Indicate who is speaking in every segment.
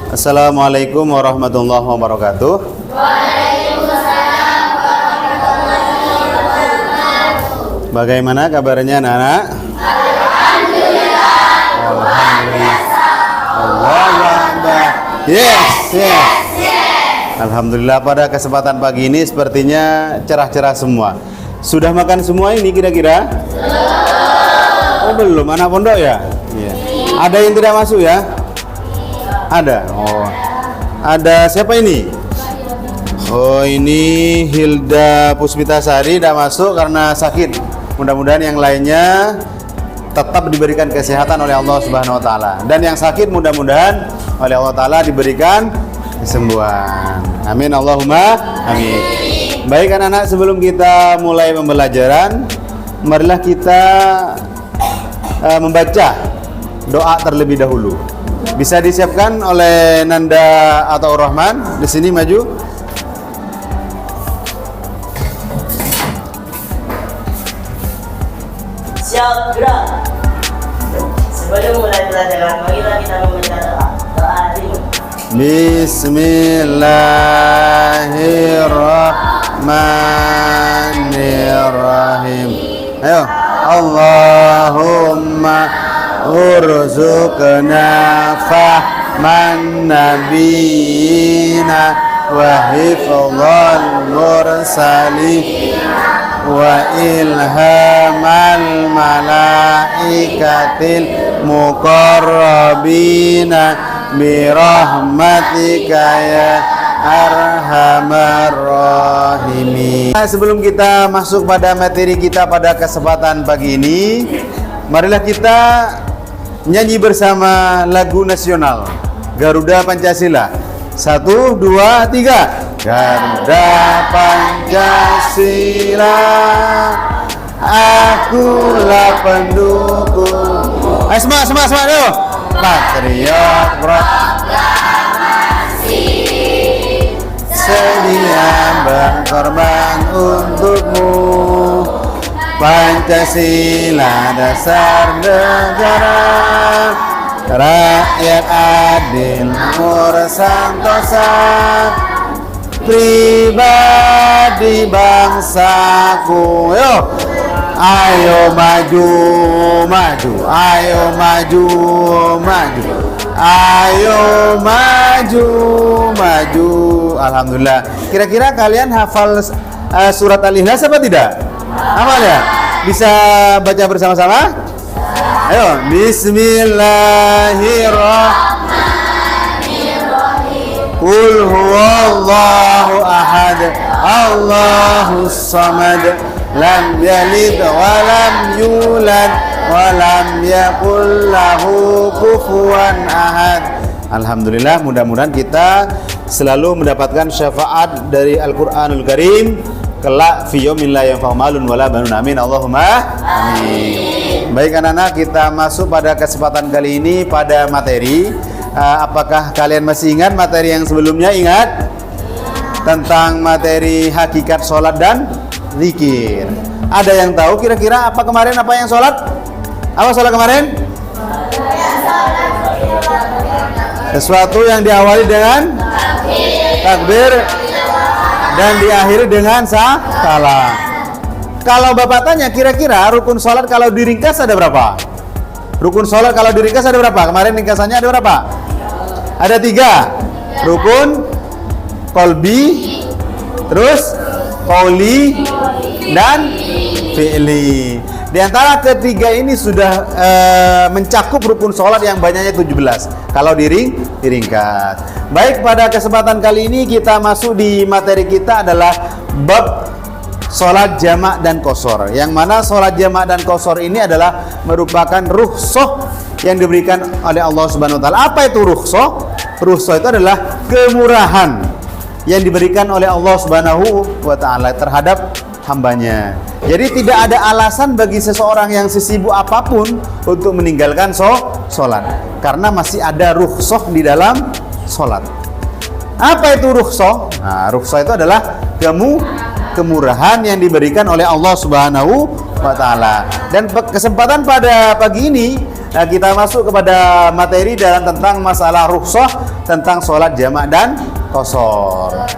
Speaker 1: Assalamualaikum warahmatullahi wabarakatuh.
Speaker 2: Waalaikumsalam warahmatullahi wabarakatuh.
Speaker 1: Bagaimana kabarnya anak-anak?
Speaker 2: Alhamdulillah.
Speaker 1: Alhamdulillah. Allahu Akbar. Yes. Alhamdulillah, pada kesempatan pagi ini sepertinya cerah-cerah semua. Sudah makan semua ini kira-kira? Oh belum, anak pondok ya? Iya. Ada yang tidak masuk ya? Ada. Oh. Ada siapa ini? Oh, ini Hilda Puspitasari tidak masuk karena sakit. Mudah-mudahan yang lainnya tetap diberikan kesehatan oleh Allah Subhanahu wa taala. Dan yang sakit mudah-mudahan oleh Allah taala diberikan kesembuhan. Amin Allahumma amin. Baik anak-anak, sebelum kita mulai pembelajaran, marilah kita membaca doa terlebih dahulu. Bisa disiapkan oleh Nanda atau Rahman. Di sini maju.
Speaker 3: Siap, gerak. Sebelum mulai pelajaran, marilah kita membaca doa. Doa ini.
Speaker 1: Bismillahirrahmanirrahim. Ayo. Allahumma urzuqna fahman nabiyina wa hifdhal mursalin wa ilhamal malaikatil muqarrabina birahmatika ya arhamar rahimin. Sebelum kita masuk pada materi kita pada kesempatan pagi ini, marilah kita nyanyi bersama lagu nasional Garuda Pancasila. 1, 2, 3. Garuda Pancasila, akulah pendukung. Ayo semangat dulu. Patriot proklamasi, sedia berkorban untukmu. Pancasila dasar negara, rakyat adil, makmur santosa, pribadi bangsaku. Ayo maju, ayo maju, ayo maju. Alhamdulillah. Kira-kira kalian hafal surat Al-Ikhlas apa tidak? Hafal ya? Bisa baca bersama-sama? Ayo, bismillahirrahmanirrahim. Qul huwallahu ahad, Allahus samad, lam yalid wa lam yulad wa lam yakul lahu kufuwan ahad. Alhamdulillah, mudah-mudahan kita selalu mendapatkan syafaat dari Al-Qur'anul Karim kelak fi yaumin la yanfa'u malun wala banun. Amin Allahumma amin. Baik anak-anak, kita masuk pada kesempatan kali ini pada materi. Apakah kalian masih ingat materi yang sebelumnya? Ingat tentang materi hakikat sholat dan zikir. Ada yang tahu kira-kira apa kemarin, apa yang sholat? Apa sholat kemarin? Sesuatu yang diawali dengan takbir dan diakhiri dengan salam. Kalau Bapak tanya kira-kira rukun sholat kalau diringkas ada berapa? Rukun sholat kalau diringkas ada berapa? Kemarin ringkasannya ada berapa? Ada 3. Rukun kolbi, terus qauli, dan fi'li. Di antara ketiga ini sudah mencakup rukun sholat yang banyaknya 17 kalau diringkas. Baik, pada kesempatan kali ini kita masuk di materi kita adalah bab sholat jamak dan qashar, yang mana sholat jamak dan qashar ini adalah merupakan rukhsah yang diberikan oleh Allah Subhanahu wa taala. Apa itu rukhsah? Rukhsah itu adalah kemurahan yang diberikan oleh Allah Subhanahu wa taala terhadap hambanya. Jadi tidak ada alasan bagi seseorang yang sesibuk apapun untuk meninggalkan sholat, karena masih ada rukhsah di dalam sholat. Apa itu rukhsah? Nah, rukhsah itu adalah kemurahan yang diberikan oleh Allah Subhanahu wa taala. Dan kesempatan pada pagi ini kita masuk kepada materi dalam tentang masalah rukhsah tentang sholat jamak dan qashar.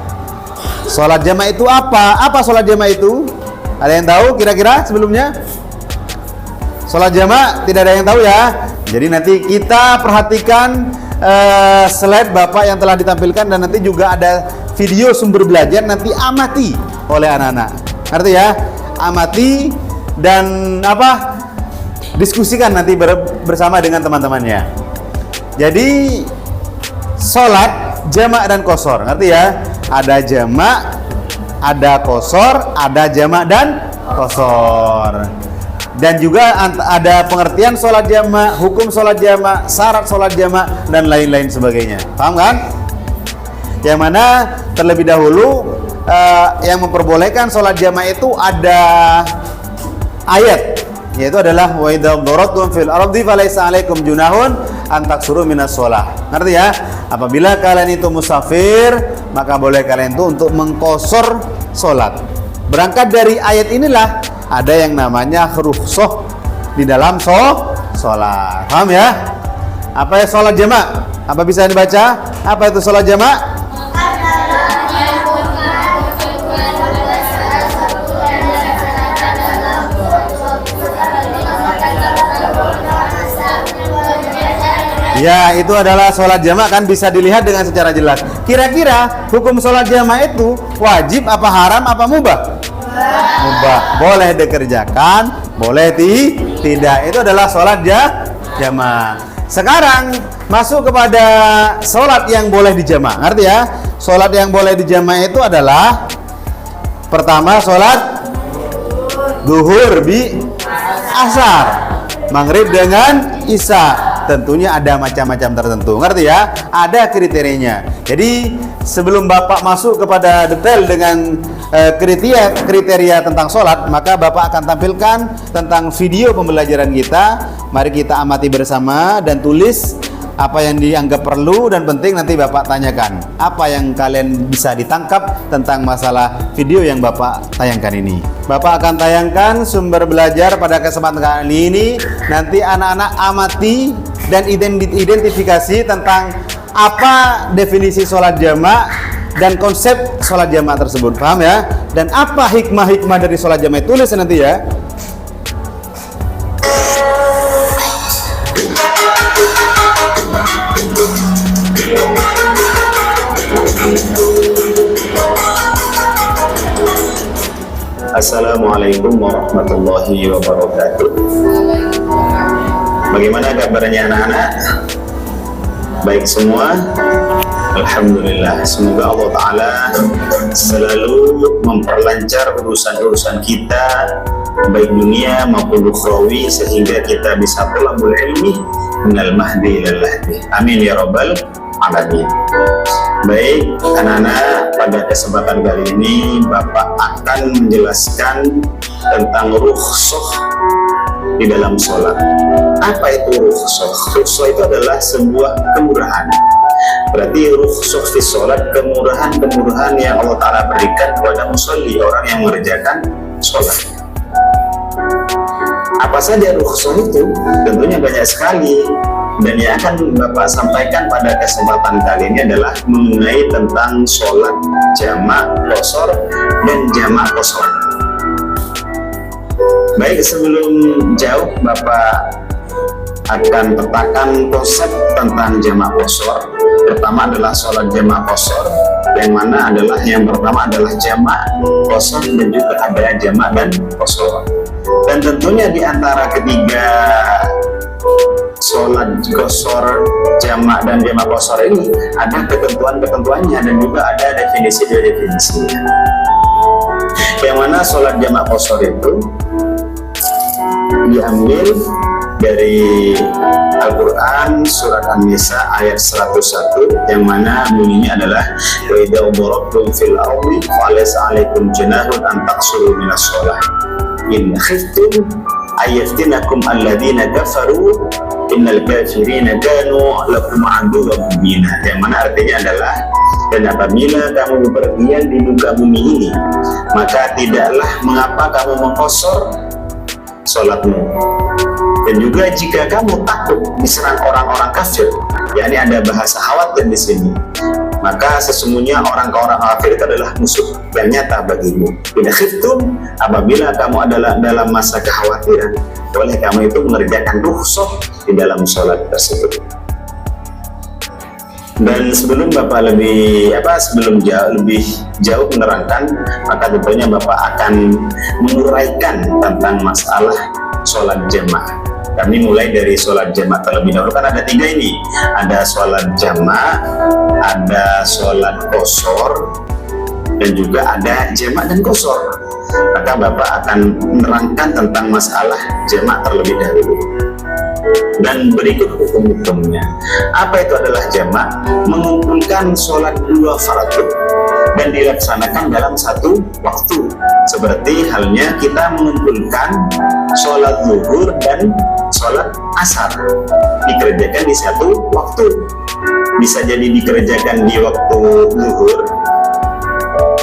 Speaker 1: Sholat jamak itu apa? Apa sholat jamak itu? Ada yang tahu kira-kira sebelumnya? Sholat jamak tidak ada yang tahu ya. Jadi nanti kita perhatikan slide Bapak yang telah ditampilkan, dan nanti juga ada video sumber belajar, nanti amati oleh anak-anak. Ngerti ya? Amati dan diskusikan nanti bersama dengan teman-temannya. Jadi sholat jamak dan qashar, ngerti ya? Ada jamak, ada qashar, ada jamak dan qashar. Dan juga ada pengertian sholat jamak, hukum sholat jamak, syarat sholat jamak, dan lain-lain sebagainya. Paham kan? Yang mana terlebih dahulu yang memperbolehkan sholat jamak itu ada ayat, yaitu adalah wa idza daratum fil ardi falaysa 'alaikum junahun an taksuru minas shalah. Ngerti ya? Apabila kalian itu musafir, maka boleh kalian itu untuk mengqashar sholat. Berangkat dari ayat inilah ada yang namanya rukhsah di dalam sholat. Paham ya? Apa ya sholat jamak? Apa bisa dibaca? Apa itu sholat jamak? Ya, itu adalah sholat jamak, kan bisa dilihat dengan secara jelas. Kira-kira hukum sholat jamak itu wajib apa haram apa mubah? Mubah. Boleh dikerjakan, boleh tidak. Itu adalah sholat jamak. Sekarang masuk kepada sholat yang boleh dijamak. Ngerti ya? Sholat yang boleh dijamak itu adalah pertama sholat duhur bi asar, maghrib dengan isya. Tentunya ada macam-macam tertentu, ngerti ya? Ada kriterianya. Jadi sebelum Bapak masuk kepada detail dengan kriteria tentang sholat, maka Bapak akan tampilkan tentang video pembelajaran kita. Mari kita amati bersama dan tulis apa yang dianggap perlu dan penting. Nanti Bapak tanyakan apa yang kalian bisa ditangkap tentang masalah video yang Bapak tayangkan ini. Bapak akan tayangkan sumber belajar pada kesempatan kali ini. Nanti anak-anak amati dan identifikasi tentang apa definisi sholat jamak dan konsep sholat jamak tersebut. Paham ya? Dan apa hikmah-hikmah dari sholat jamak, tulis nanti ya.
Speaker 4: Assalamualaikum warahmatullahi wabarakatuh. Bagaimana kabarnya anak-anak? Baik semua? Alhamdulillah. Semoga Allah Ta'ala selalu memperlancar urusan-urusan kita, baik dunia maupun ukhrawi, sehingga kita bisa thalabul ilmi minal mahdi ilal lahdi. Amin ya rabbal alamin. Baik anak-anak, pada kesempatan kali ini Bapak akan menjelaskan tentang rukhsah di dalam sholat. Apa itu rukhsah? Rukhsah itu adalah sebuah kemurahan. Berarti rukhsah di sholat, kemurahan yang Allah Ta'ala berikan kepada musolli, orang yang mengerjakan sholat. Apa saja rukhsah itu? Tentunya banyak sekali. Dan yang akan Bapak sampaikan pada kesempatan kali ini adalah mengenai tentang sholat jamak qashar dan jamak qashar. Baik, sebelum jauh Bapak akan petakan konsep tentang jamak qashar. Pertama adalah sholat jamak qashar, yang pertama adalah jamak qashar dan juga ada jamak dan qashar. Dan tentunya di antara ketiga sholat qashar, jamak dan jamak qashar ini ada ketentuan-ketentuannya dan juga ada definisinya. Yang mana sholat jamak qashar itu diambil dari Al-Quran surat An-Nisa ayat 101, yang mana bunyinya adalah wa idza darabtum fil ardi falaysa 'alaikum junahun an taqsuru minas shalah in khiftum ayaftinakum alladziina kafaru innal kafirina kanu lakum aduwwan mubina. Yang mana artinya adalah, dan apabila kamu bepergian di muka bumi ini, maka tidaklah mengapa kamu mengqashar sholatmu. Dan juga jika kamu takut diserang orang-orang kafir, yakni ada bahasa khawatir di sini, maka sesungguhnya orang-orang kafir itu adalah musuh yang nyata bagimu. Tidak khiftum, apabila kamu adalah dalam masa kekhawatiran, boleh kamu itu mengerjakan rukhsah di dalam sholat tersebut. Dan sebelum Bapak lebih jauh menerangkan, maka tentunya Bapak akan menguraikan tentang masalah sholat jamaah. Kami mulai dari sholat jamaah terlebih dahulu, kan ada 3 ini, ada sholat jamaah, ada sholat qashar, dan juga ada jamaah dan qashar. Maka Bapak akan menerangkan tentang masalah jamaah terlebih dahulu. Dan berikut hukum-hukumnya. Apa itu adalah jamaah? Mengumpulkan sholat 2 fardu dan dilaksanakan dalam satu waktu. Seperti halnya kita mengumpulkan sholat zuhur dan sholat asar, dikerjakan di satu waktu. Bisa jadi dikerjakan di waktu zuhur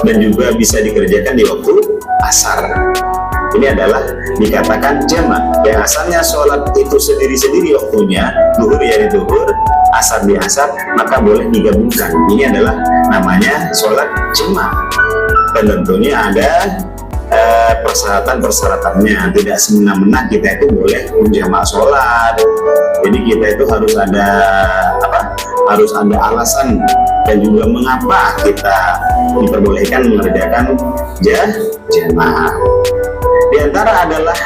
Speaker 4: dan juga bisa dikerjakan di waktu asar. Ini adalah dikatakan jamaah. Yang asalnya sholat itu sendiri-sendiri waktunya, zuhur ya di zuhur, asar di asar, maka boleh digabungkan. Ini adalah namanya sholat jamaah. Dan tentunya ada persyaratan-persyaratannya. Tidak semena-mena kita itu boleh menjamak sholat. Jadi kita itu harus ada harus ada alasan dan juga mengapa kita diperbolehkan mengerjakan jamaah. Di antara adalah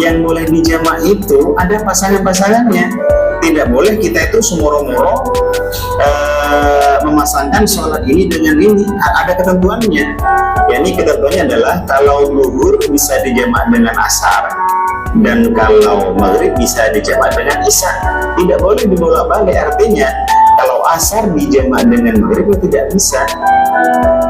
Speaker 4: yang boleh dijamak itu ada pasangan-pasangannya. Tidak boleh kita itu sumoro-moro memasangkan sholat ini dengan ini. Ada ketentuannya. Yani ketentuannya adalah kalau zuhur bisa dijamak dengan asar, dan kalau maghrib bisa dijamak dengan isya. Tidak boleh dibolak-balik. Artinya kalau asar dijamak dengan maghrib itu tidak bisa.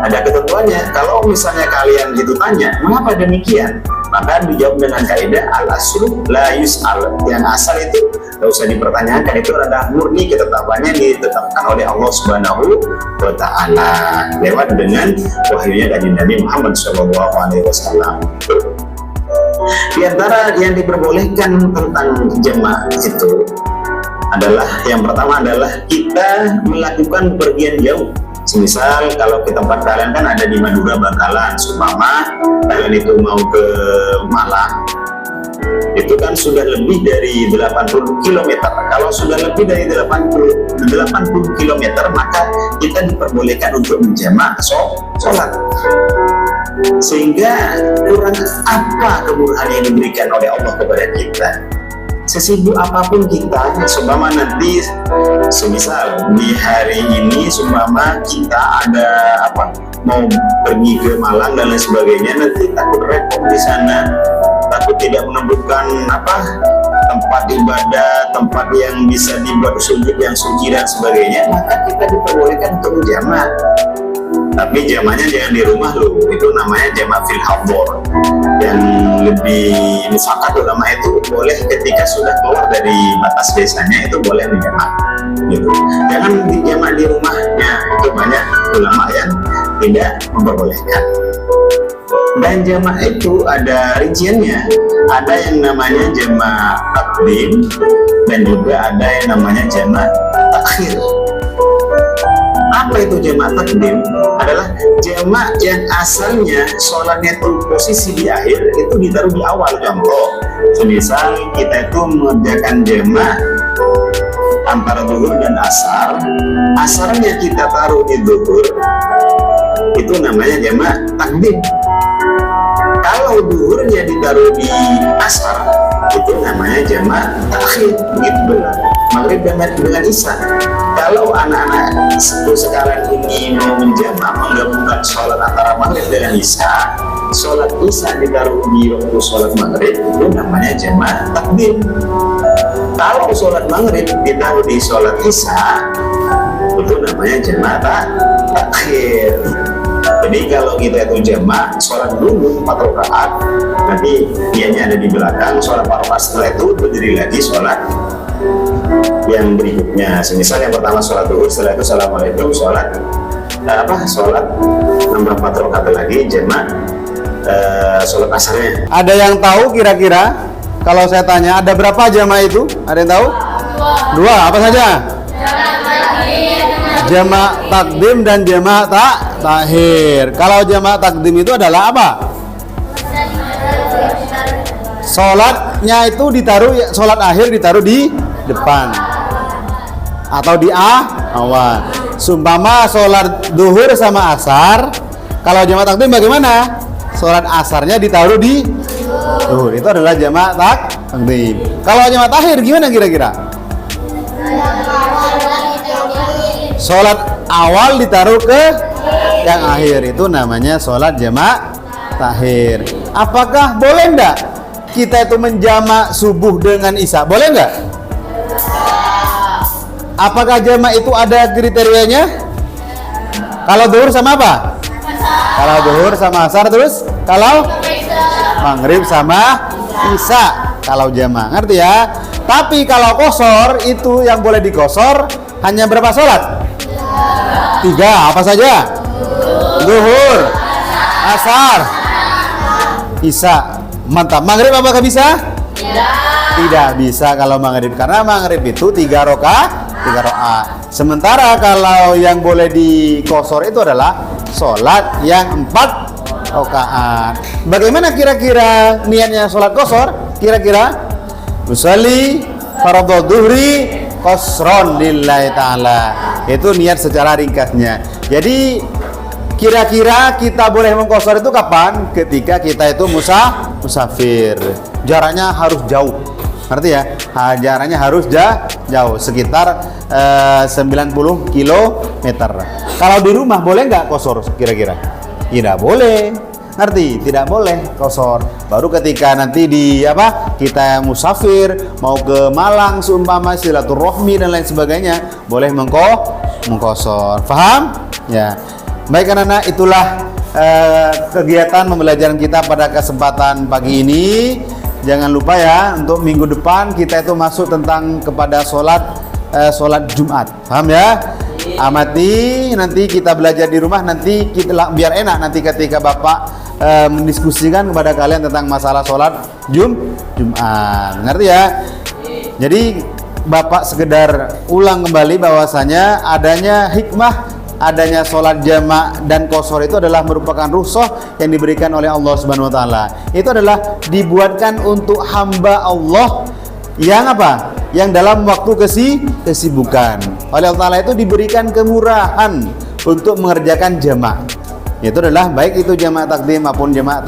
Speaker 4: Ada ketentuannya. Kalau misalnya kalian itu tanya, mengapa demikian? Maka dijawab dengan kaidah al-aslu la yus'al. Yang asal itu tidak usah dipertanyakan, itu adalah murni ketetapannya ditetapkan oleh Allah Subhanahu wa Ta'ala lewat dengan wahyunya dari Nabi Muhammad SAW. Di antara yang diperbolehkan tentang jamaah itu adalah yang pertama adalah kita melakukan pergian jauh. Semisal kalau ke tempat kalian kan ada di Madura, Bangkalan, Sumama, kalian itu mau ke Malang, itu kan sudah lebih dari 80 km. Kalau sudah lebih dari 80 km, maka kita diperbolehkan untuk menjamak sholat. Sehingga kurang apa kemudahan yang diberikan oleh Allah kepada kita. Sesibuk apapun kita, seumpama nanti semisal di hari ini seumpama kita ada mau pergi ke Malang dan lain sebagainya, nanti takut repot di sana, takut tidak menemukan tempat ibadah, tempat yang bisa dibuat sujud yang suci dan sebagainya, maka kita diperbolehkan untuk menjamak. Tapi jamaknya jangan di rumah loh, itu namanya jamak fil hador. Yang lebih mufakat ulama itu boleh ketika sudah keluar dari batas desanya, itu boleh menjamak gitu. Jangan dijamak di rumahnya, itu banyak ulama yang tidak memperbolehkan. Dan jamak itu ada rinciannya, ada yang namanya jamak takdim dan juga ada yang namanya jamak takhir. Apa itu jamak takdim? Adalah jamak yang asalnya sholatnya itu posisi di akhir, itu ditaruh di awal. Contoh, semisal kita itu mengerjakan jamak antara zuhur dan asar, asarnya kita taruh di zuhur, itu namanya jamak takdim. Kalau zuhurnya ditaruh di asar, itu namanya jamak takhir. Begitu pula maghrib dengan isya. Kalau anak-anak sekarang ini mau menjamak, menggabungkan sholat antara maghrib dengan isya, sholat isya ditaruh di waktu sholat maghrib, itu namanya jamak takdim. Kalau sholat maghrib ditaruh di sholat isya, itu namanya jamak takhir. Jadi kalau kita itu jamak, sholat dulu 4 rakaat, nanti dianya ada di belakang, sholat 4 rakaat, setelah itu berdiri lagi sholat yang berikutnya. Semisal yang pertama sholat zuhur, setelah itu assalamualaikum, sholat nambah 4 rakaat lagi jamak sholat asarnya.
Speaker 1: Ada yang tahu kira-kira Kalau saya tanya, ada berapa jamaah itu? Ada yang tahu? Dua. Apa saja? Jamaah takdim dan jamaah takhir. Kalau jamaah takdim itu adalah apa? Sholatnya itu ditaruh, sholat akhir ditaruh di depan atau di awal. Sumpama sholat duhur sama asar, kalau jamaah takdim bagaimana? Sholat asarnya ditaruh di duhur, itu adalah jamaah takdim. Kalau jamaah takhir gimana kira-kira? Sholat awal ditaruh ke yang akhir, itu namanya sholat jamaah takhir. Apakah boleh enggak kita itu menjamak subuh dengan isya? Boleh enggak? Apakah jamak itu ada kriterianya? Kalau duhur sama apa? Kalau duhur sama asar, terus kalau maghrib sama isya kalau jamak, ngerti ya? Tapi kalau kosor itu yang boleh dikosor hanya berapa sholat? 3. Apa saja? Duhur, asar, isya. Mantap. Maghrib apakah bisa? Tidak bisa kalau maghrib, karena maghrib itu 3 rakaat. Sementara kalau yang boleh dikosor itu adalah sholat yang 4 rakaat. Bagaimana kira-kira niatnya sholat kosor? Kira-kira usolli fardhu dhuhri qasron lillahi ta'ala. Itu niat secara ringkasnya. Jadi kira-kira kita boleh mengkosor itu kapan? Ketika kita itu musafir. Jaraknya harus jauh. Ngerti ya? Jaraknya harus jauh, sekitar 90 km. Kalau di rumah boleh nggak kosor kira-kira? Tidak boleh. Ngerti? Tidak boleh kosor. Baru ketika nanti kita musafir mau ke Malang seumpama silaturahmi dan lain sebagainya, boleh mengkosor. Paham? Ya. Baik anak-anak, itulah kegiatan pembelajaran kita pada kesempatan pagi ini. Jangan lupa ya, untuk minggu depan kita itu masuk tentang kepada sholat Jumat. Paham ya? Amati, nanti kita belajar di rumah, nanti kita biar enak nanti ketika Bapak mendiskusikan kepada kalian tentang masalah sholat Jumat. Ngerti ya? Jadi Bapak sekedar ulang kembali bahwasanya adanya sholat jamak dan kosor itu adalah merupakan rukhsah yang diberikan oleh Allah Subhanahu wa taala. Itu adalah dibuatkan untuk hamba Allah yang apa? Yang dalam waktu kesibukan. Oleh Allah taala itu diberikan kemurahan untuk mengerjakan jamak. Itu adalah baik itu jamak takdim maupun jamak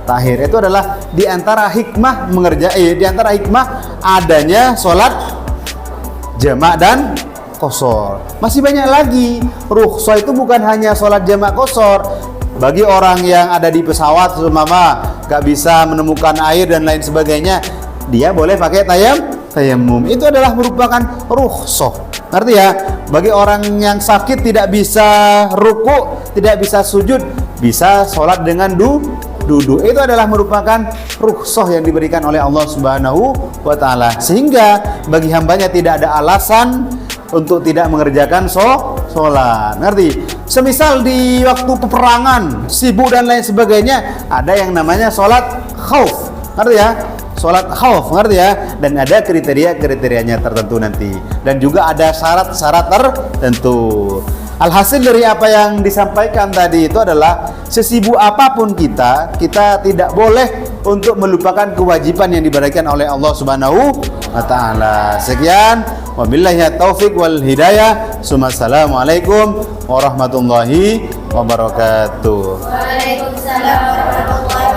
Speaker 1: takhir. Itu adalah di antara hikmah di antara hikmah adanya sholat jamak dan kosor. Masih banyak lagi. Rukhsah itu bukan hanya sholat jamak kosor. Bagi orang yang ada di pesawat seumpama gak bisa menemukan air dan lain sebagainya, dia boleh pakai tayamum. Itu adalah merupakan rukhsah. Ngerti ya? Bagi orang yang sakit tidak bisa ruku, tidak bisa sujud, bisa sholat dengan duduk. Itu adalah merupakan rukhsah yang diberikan oleh Allah Subhanahu wa taala. Sehingga bagi hambanya tidak ada alasan untuk tidak mengerjakan sholat. Ngerti? Semisal di waktu peperangan, sibuk dan lain sebagainya, ada yang namanya sholat khauf. Ngerti ya? Sholat khauf, ngerti ya? Dan ada kriteria-kriterianya tertentu nanti. Dan juga ada syarat-syarat tertentu. Alhasil dari apa yang disampaikan tadi itu adalah sesibuk apapun kita tidak boleh untuk melupakan kewajiban yang diberikan oleh Allah Subhanahu wa taala. Sekian, wabillahi taufik wal hidayah. Assalamualaikum warahmatullahi wabarakatuh.
Speaker 2: Waalaikumsalam warahmatullahi wabarakatuh.